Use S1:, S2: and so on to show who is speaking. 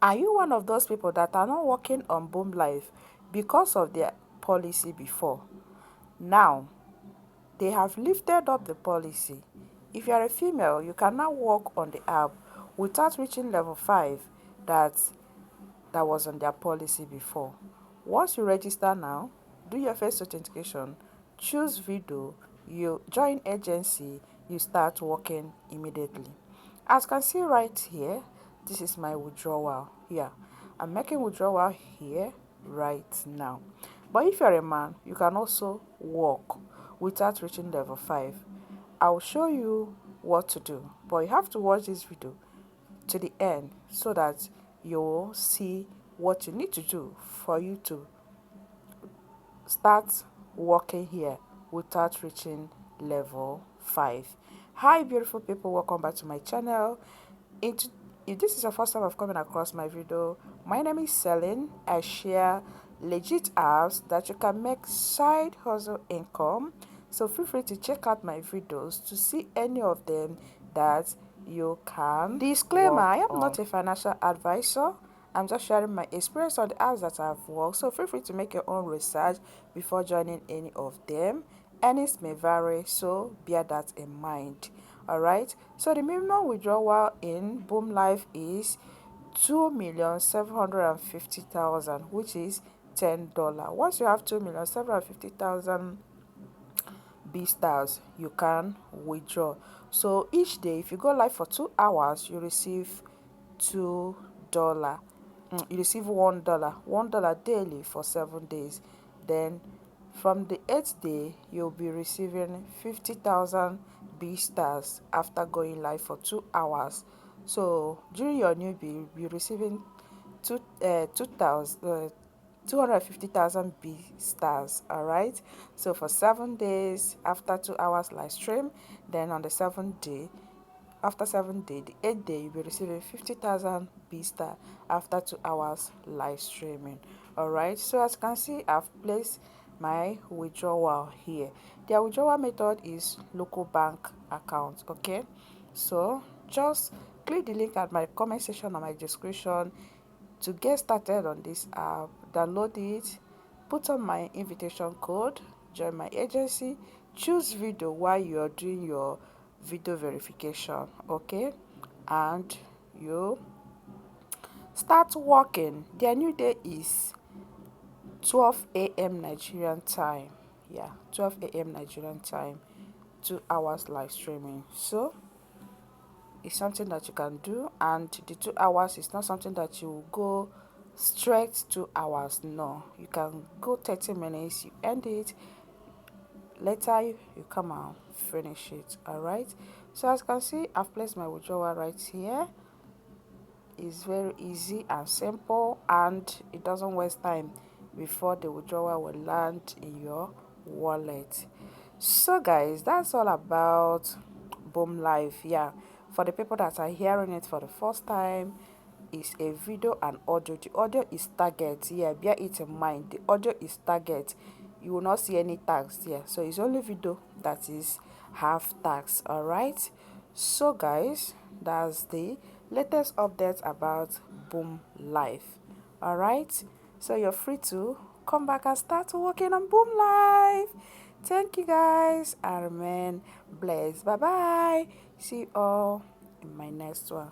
S1: Are you one of those people that are not working on BoomLive because of their policy before? Now, they have lifted up the policy. If you are a female, you can now work on the app without reaching level 5 that was on their policy before. Once you register now, do your face authentication, choose video, you join agency, you start working immediately. As you can see right here, this is my withdrawal. Yeah, I'm making withdrawal here right now. But if you're a man, you can also work without reaching level 5. I'll show you what to do, but you have to watch this video to the end so that you'll see what you need to do for you to start working here without reaching level 5. Hi beautiful people, welcome back to my channel. If this is your first time of coming across my video, my name is Celine. I share legit apps that you can make side hustle income, so feel free to check out my videos to see any of them that you can. Disclaimer, I am not a financial advisor. I'm just sharing my experience on the apps that I've worked, so feel free to make your own research before joining any of them. Earnings may vary, so bear that in mind. Alright, so the minimum withdrawal in BoomLive is 2,750,000, which is $10. Once you have 2,750,000 B stars, you can withdraw. So each day, if you go live for 2 hours, you receive $2. You receive $1 daily for 7 days. Then from the 8th day, you'll be receiving 50,000 B stars after going live for 2 hours. So during your newbie, you'll be receiving 250,000 B stars. All right, so for 7 days after 2 hours live stream, then on the 7th day, after 7 days, the 8th day, you'll be receiving 50,000 B star after 2 hours live streaming. All right, so as you can see, I've placed my withdrawal here. Their withdrawal method is local bank account. Okay, so just click the link at my comment section or my description to get started on this app. Download it, put on my invitation code, join my agency, choose video while you're doing your video verification. Okay, and you start working. Their new day is 12 a.m. Nigerian time. Yeah, 12 a.m. Nigerian time, 2 hours live streaming. So it's something that you can do, and the 2 hours is not something that you go straight 2 hours. No, you can go 30 minutes, you end it, later you come out, finish it. All right, so as you can see, I've placed my withdrawal right here. It's very easy and simple, and it doesn't waste time before the withdrawal will land in your wallet. So guys, that's all about BoomLive. Yeah, for the people that are hearing it for the first time, is a video and audio. The audio is target. Yeah, bear it in mind, the audio is target. You will not see any tags here, so it's only video that is half tags. All right, so guys, that's the latest update about BoomLive. All right, so you're free to come back and start working on BoomLive. Thank you guys, and remain blessed. Bye bye. See you all in my next one.